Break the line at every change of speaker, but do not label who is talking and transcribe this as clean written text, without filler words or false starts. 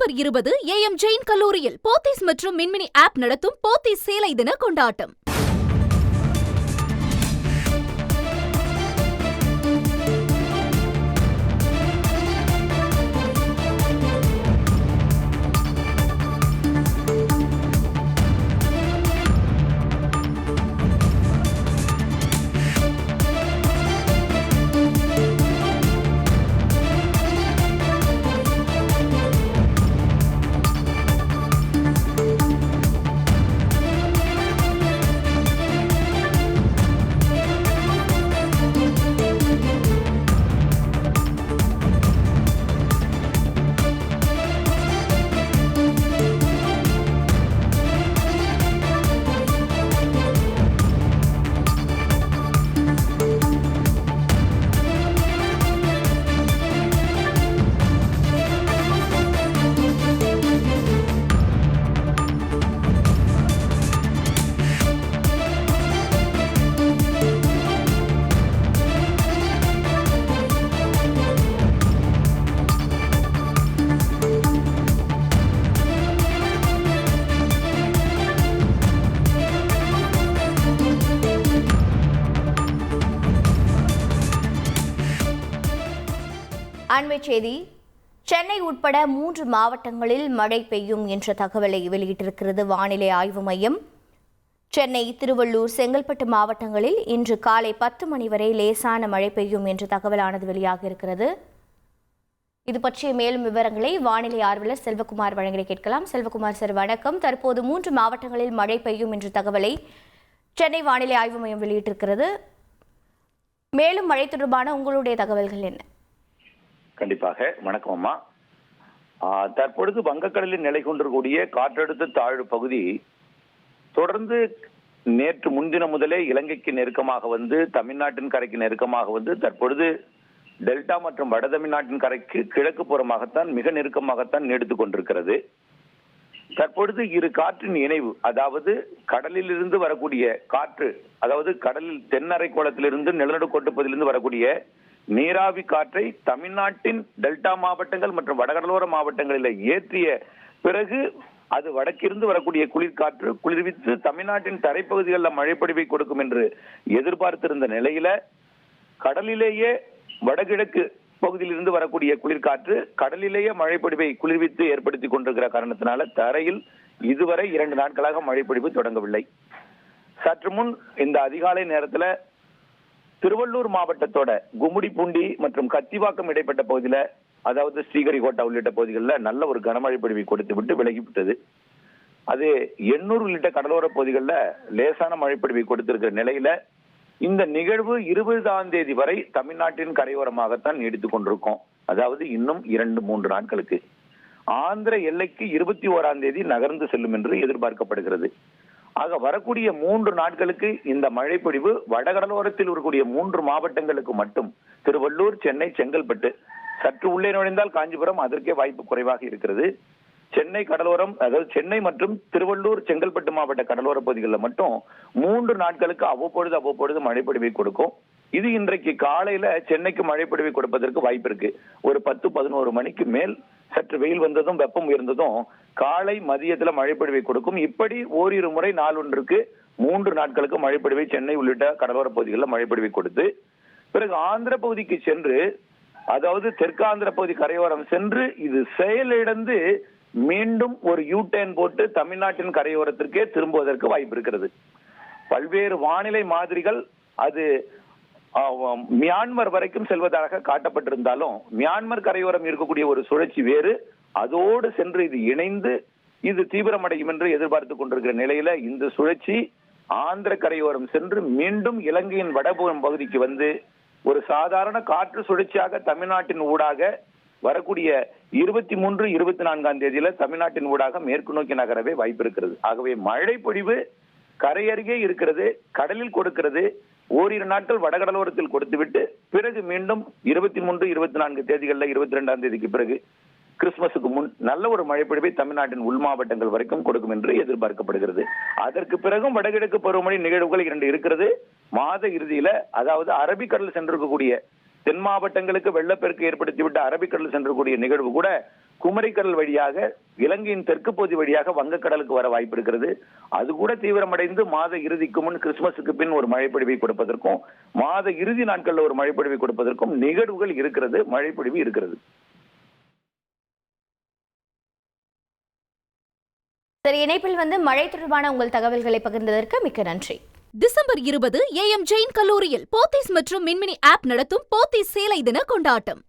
December 20 AM Jain கல்லூரியில் போத்தீஸ் மற்றும் மின்மினி app நடத்தும் போத்தீஸ் சேலை தின கொண்டாட்டம்.
அண்மை செய்தி. சென்னை உட்பட 3 மாவட்டங்களில் மழை பெய்யும் என்ற தகவலை வெளியிட்டிருக்கிறது வானிலை ஆய்வு மையம். சென்னை, திருவள்ளூர், செங்கல்பட்டு மாவட்டங்களில் இன்று காலை 10 மணி வரை லேசான மழை பெய்யும் என்ற தகவலானது வெளியாக இருக்கிறது. இது பற்றிய மேலும் விவரங்களை வானிலை ஆர்வலர் செல்வகுமார் வழங்கி கேட்கலாம். செல்வகுமார் சார், வணக்கம். தற்போது 3 மாவட்டங்களில் மழை பெய்யும் என்ற தகவலை சென்னை வானிலை ஆய்வு மையம் வெளியிட்டிருக்கிறது. மேலும் மழை தொடர்பான உங்களுடைய தகவல்கள் என்ன?
கண்டிப்பாக. வணக்கம் அம்மா. தற்பொழுது வங்கக்கடலில் நிலை கொண்டிருக்கூடிய காற்றழுத்த தாழ்வு பகுதி தொடர்ந்து நேற்று முன்தினம் முதலே இலங்கைக்கு நெருக்கமாக வந்து தமிழ்நாட்டின் கரைக்கு நெருக்கமாக வந்து தற்பொழுது டெல்டா மற்றும் வட தமிழ்நாட்டின் கரைக்கு கிழக்கு புறமாகத்தான் மிக நெருக்கமாகத்தான் நீடித்துக் கொண்டிருக்கிறது. தற்பொழுது இரு காற்றின் இணைவு, அதாவது கடலில் இருந்து வரக்கூடிய காற்று, அதாவது கடலில் தென்னரைக்கோளத்திலிருந்து நிலநடுக்கோட்டு பகுதியிலிருந்து வரக்கூடிய நீராவி காற்றை தமிழ்நாட்டின் டெல்டா மாவட்டங்கள் மற்றும் வடகடலோர மாவட்டங்களில் ஏற்றிய பிறகு அது வடக்கிருந்து வரக்கூடிய குளிர்காற்று குளிர்வித்து தமிழ்நாட்டின் தரைப்பகுதிகளில் மழைப்பொழிவை கொடுக்கும் என்று எதிர்பார்த்திருந்த நிலையில கடலிலேயே வடகிழக்கு பகுதியிலிருந்து வரக்கூடிய குளிர்காற்று கடலிலேயே மழைப்பொழிவை குளிர்வித்து ஏற்படுத்தி கொண்டிருக்கிற காரணத்தினால தரையில் இதுவரை 2 நாட்களாக மழைப்பொழிவு தொடங்கவில்லை. சற்று முன் இந்த அதிகாலை நேரத்துல திருவள்ளூர் மாவட்டத்தோட கும்மிடிப்பூண்டி மற்றும் கத்திவாக்கம் இடைப்பட்ட பகுதியில, அதாவது ஸ்ரீஹரிகோட்டா உள்ளிட்ட பகுதிகளில் நல்ல ஒரு கனமழை பொழிவை கொடுத்து விட்டு விலகிவிட்டது. அது 800 உள்ளிட்ட கடலோர பகுதிகளில் லேசான மழைப்பொழிவை கொடுத்திருக்கிற நிலையில இந்த நிகழ்வு 20ஆம் தேதி வரை தமிழ்நாட்டின் கரையோரமாகத்தான் நீடித்துக் கொண்டிருக்கும். அதாவது இன்னும் 2-3 நாட்களுக்கு ஆந்திர எல்லைக்கு 21ஆம் தேதி நகர்ந்து செல்லும் என்று எதிர்பார்க்கப்படுகிறது. ஆக வரக்கூடிய 3 நாட்களுக்கு இந்த மழைப்பொழிவு வடகடலோரத்தில் இருக்கக்கூடிய 3 மாவட்டங்களுக்கு மட்டும், திருவள்ளூர், சென்னை, செங்கல்பட்டு, சற்று உள்ளே நுழைந்தால் காஞ்சிபுரம், அதற்கே வாய்ப்பு குறைவாக இருக்கிறது. சென்னை கடலோரம், அதாவது சென்னை மற்றும் திருவள்ளூர், செங்கல்பட்டு மாவட்ட கடலோர பகுதிகளில் மட்டும் 3 நாட்களுக்கு அவ்வப்பொழுது மழைப்பொழிவை கொடுக்கும். இது இன்றைக்கு காலையில சென்னைக்கு மழைப்பொழிவை கொடுப்பதற்கு வாய்ப்பு இருக்கு. ஒரு 10-11 மணிக்கு மேல் சற்று வெயில் வந்ததும் வெப்பம் உயர்ந்ததும் காலை மதியத்துல மழைப்பொழிவை கொடுக்கும். இப்படி ஓரிரு முறை நாள் ஒன்றுக்கு 3 நாட்களுக்கு மழைப்பொழிவை சென்னை உள்ளிட்ட கடலோர பகுதிகளில் மழைப்பொழிவை கொடுத்து பிறகு ஆந்திர பகுதிக்கு சென்று, அதாவது தெற்காந்திர பகுதி கரையோரம் சென்று இது செயலிழந்து மீண்டும் ஒரு யூடர்ன் போட்டு தமிழ்நாட்டின் கரையோரத்திற்கே திரும்புவதற்கு வாய்ப்பு இருக்கிறது. பல்வேறு வானிலை மாதிரிகள் அது மியான்மர் வரைக்கும் செல்வதாக காட்டப்பட்டிருந்தாலும் மியான்மர் கரையோரம் இருக்கக்கூடிய ஒரு சுழற்சி வேறு, அதோடு சென்று இது இணைந்து இது தீவிரமடையும் என்று எதிர்பார்த்துக் கொண்டிருக்கிற நிலையில இந்த சுழற்சி ஆந்திர கரையோரம் சென்று மீண்டும் இலங்கையின் வடபுறம் பகுதிக்கு வந்து ஒரு சாதாரண காற்று சுழற்சியாக தமிழ்நாட்டின் ஊடாக வரக்கூடிய 23-24ஆம் தேதியில தமிழ்நாட்டின் ஊடாக மேற்கு நோக்கி நகரவே வாய்ப்பு இருக்கிறது. ஆகவே மழை பொழிவு கரையருகே இருக்கிறது, கடலில் கொடுக்கிறது. ஓரிரு நாட்கள் வடகடலோரத்தில் கொடுத்துவிட்டு பிறகு மீண்டும் 23-24 தேதிகளில் 22ஆம் தேதிக்கு பிறகு கிறிஸ்துமஸுக்கு முன் நல்ல ஒரு மழைப்பொழிவை தமிழ்நாட்டின் உள் மாவட்டங்கள் வரைக்கும் கொடுக்கும் என்று எதிர்பார்க்கப்படுகிறது. அதற்கு பிறகும் வடகிழக்கு பருவமழை நிகழ்வுகள் 2 இருக்கிறது. மாத இறுதியில, அதாவது அரபிக்கடல் சென்றிருக்கக்கூடிய தென் மாவட்டங்களுக்கு வெள்ளப்பெருக்கு ஏற்படுத்திவிட்டு அரபிக்கடல் சென்றக்கூடிய நிகழ்வு கூட குமரிக்கடல் வழியாக இலங்கையின் தெற்கு பகுதி வழியாக வங்கக்கடலுக்கு வர வாய்ப்பு இருக்கிறது. அது கூட தீவிரமடைந்து மாத இறுதிக்கு முன் கிறிஸ்துமஸுக்கு பின் ஒரு மழைப்பொழிவை கொடுப்பதற்கும் மாத இறுதி நாட்கள்ல ஒரு மழைப்பொழிவை கொடுப்பதற்கும் நிகழ்வுகள் இருக்கிறது, மழைப்பொழிவு இருக்கிறது.
சரி, இணைப்பில் மழை தொடர்பான உங்கள் தகவல்களை பகிர்ந்ததற்கு மிக்க நன்றி.
டிசம்பர் 20 AM ஜெயின் கல்லூரியில் போத்தீஸ் மற்றும் மின்மினி ஆப் நடத்தும் போத்தீஸ் சேலை தின கொண்டாட்டம்.